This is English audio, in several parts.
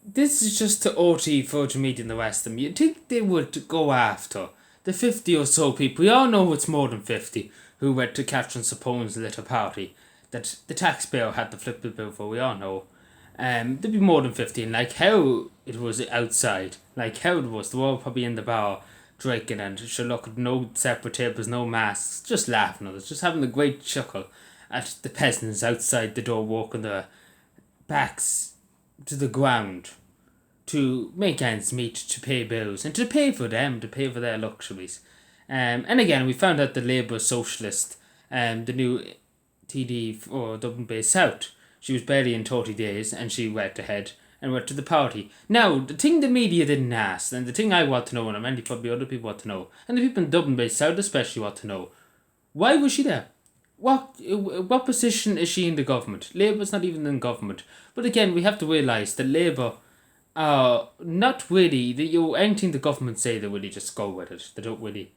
This is just to OT for to meet in the West. You think they would go after the 50 or so people? We all know it's more than 50 who went to Catherine Sapone's little party that the taxpayer had to flip the bill for. We all know. There'd be more than 50, and like how it was outside, like how it was, they were all probably in the bar drinking and sure look, no separate tables, no masks, just laughing at us, just having a great chuckle at the peasants outside the door walking their backs to the ground to make ends meet, to pay bills, and to pay for them, to pay for their luxuries. And again, we found out the Labour Socialist, the new TD for Dublin Bay South, she was barely in 30 days and she went ahead and went to the party. Now, the thing the media didn't ask, and the thing I want to know, and many probably other people want to know, and the people in Dublin Bay South especially want to know, why was she there? What position is she in the government? Labour's not even in government. But again, we have to realise that Labour are not really, anything the government say, they really just go with it. They don't really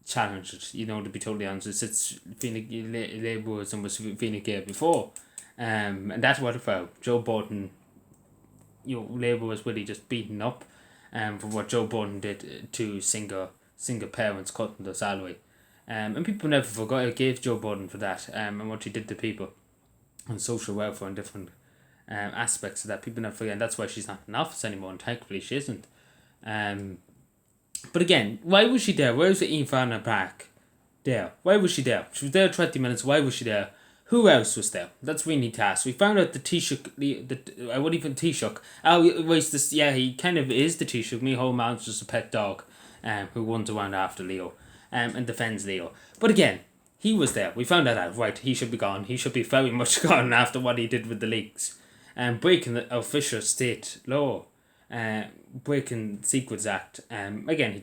challenge it, to be totally honest. It's Labourism was Fine Gael before. And that's what it felt. Joe Biden, Labour was really just beaten up for what Joe Biden did to single parents cutting their salary. And people never gave Joe Biden for that and what he did to people on social welfare and different aspects of that. People never forget, and that's why she's not in office anymore, and thankfully she isn't. But again, why was she there? Where was the Ivana Park there? Why was she there? She was there 20 minutes. Why was she there? Who else was there? That's what we need to ask. We found out the Taoiseach, I wouldn't even Taoiseach. Oh, wait, this, yeah, he kind of is the Taoiseach. Me whole man's just a pet dog who runs around after Leo and defends Leo. But again, he was there. We found that out. Right, he should be gone. He should be very much gone after what he did with the leaks. Breaking the official state law. Breaking Secrets Act. Again,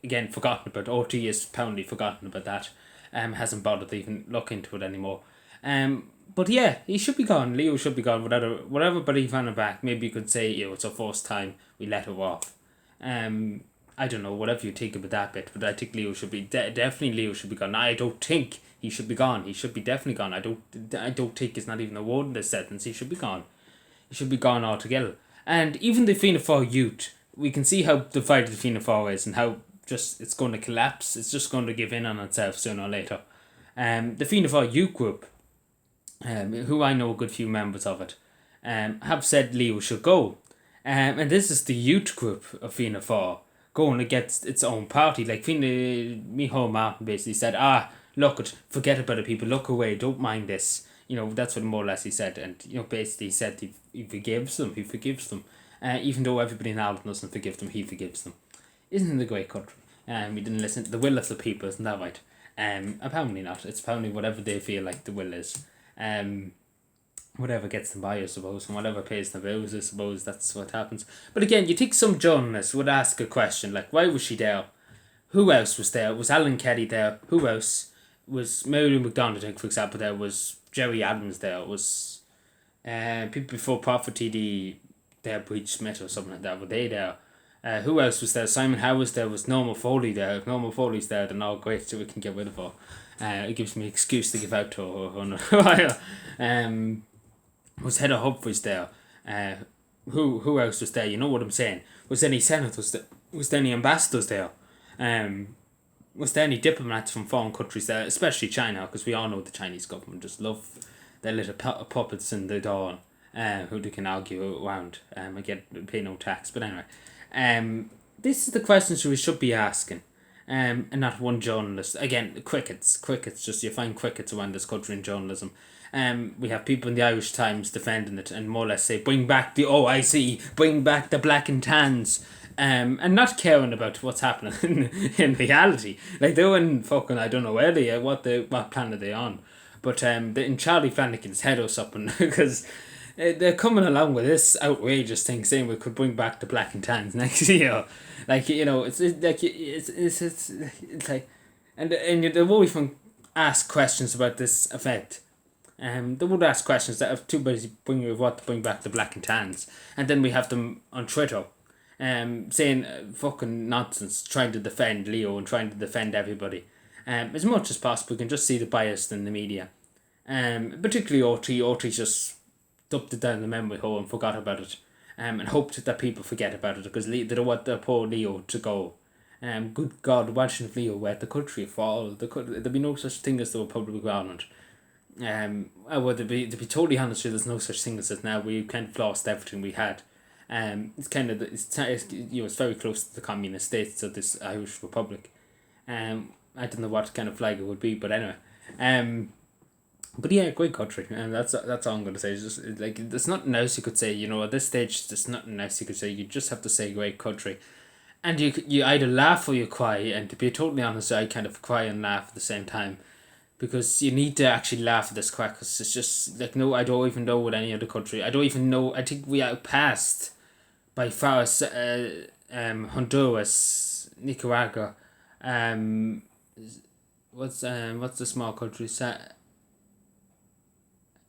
again forgotten about. OT is apparently forgotten about that. Hasn't bothered to even look into it anymore. But yeah, he should be gone. Leo should be gone. Whatever, but Ivana back. Maybe you could say, it's our first time we let her off. I don't know, whatever you think about that bit, but I think Leo should be definitely Leo should be gone. I don't think he should be gone. He should be definitely gone. I don't think it's not even a word in this sentence. He should be gone. He should be gone altogether. And even the Fianna Fáil youth, we can see how divided the Fianna Fáil is and how just it's going to collapse. It's just going to give in on itself sooner or later. The Fianna Fáil youth group, who I know a good few members of it, have said Leo should go. And this is the youth group of Fianna Fáil going against its own party. Like Micheál Martin basically said, look, forget about it, people, look away, don't mind this. That's what more or less he said. And, basically he said he forgives them. Even though everybody in Ireland doesn't forgive them, he forgives them. Isn't it a great country? We didn't listen to the will of the people, isn't that right? Apparently not. It's apparently whatever they feel like the will is. Whatever gets them by, I suppose, and whatever pays the bills, I suppose that's what happens. But again, you think some journalist would ask a question like, why was she there? Who else was there? Was Alan Kelly there? Who else? Was Mary McDonald, I think, for example, there? Was Jerry Adams there? Was people before Prophet TD there, Breach Smith or something like that, were they there? Who else was there? Simon Howe was there. Was Norma Foley there? If Norma Foley's there, then all great, so we can get rid of her. It gives me an excuse to give out to her. Was Heather Humphreys there? Who else was there? You know what I'm saying? Was there any senators there? Was there any ambassadors there? Was there any diplomats from foreign countries there? Especially China, because we all know the Chinese government just love their little puppets in the dawn, who they can argue around. Again, pay no tax. But anyway, this is the questions we should be asking. And not one journalist. Again, crickets. Just you find crickets around this country in journalism. We have people in the Irish Times defending it and more or less say, bring back the OIC, bring back the black and tans, and not caring about what's happening in reality. Like they're in fucking, I don't know where they are, what planet they on, but in Charlie Flanagan's head or something, because they're coming along with this outrageous thing saying we could bring back the black and tans next year. Like, it's like, and they won't even ask questions about this effect. They would ask questions that have too busy bring back the black and tans, and then we have them on Twitter, saying fucking nonsense, trying to defend Leo and trying to defend everybody, as much as possible. You can just see the bias in the media, particularly OT just dumped it down the memory hole and forgot about it, and hoped that people forget about it because they don't want the poor Leo to go. Good God, imagine if Leo were the country fall. There'd be no such thing as the Republic of Ireland. Well, to be totally honest, there's no such thing as it now. We kind of lost everything we had. It's kind of it's very close to the communist states of this Irish Republic. I don't know what kind of flag it would be, but anyway. But yeah, great country, and that's all I'm gonna say. It's just like there's nothing else you could say. At this stage, there's nothing else you could say. You just have to say great country, and you either laugh or you cry. And to be totally honest, I kind of cry and laugh at the same time, because you need to actually laugh at this crack. Cause it's just like no, I don't even know what any other country. I don't even know. I think we outpassed by far Honduras, Nicaragua, what's the small country?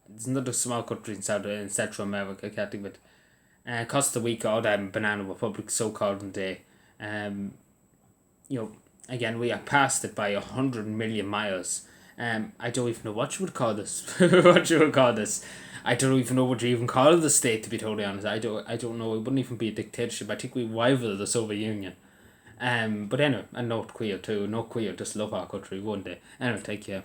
There's another small country in Central America. I can't think of it. Costa Rica or them Banana Republic, so called today. Again, we are past it by 100 million miles. I don't even know what you would call this. What you would call this. I don't even know what you even call the state, to be totally honest. I don't know. It wouldn't even be a dictatorship. I think we rival the Soviet Union. But anyway, and North Korea too. North Korea just love our country, wouldn't they? Anyway, take care.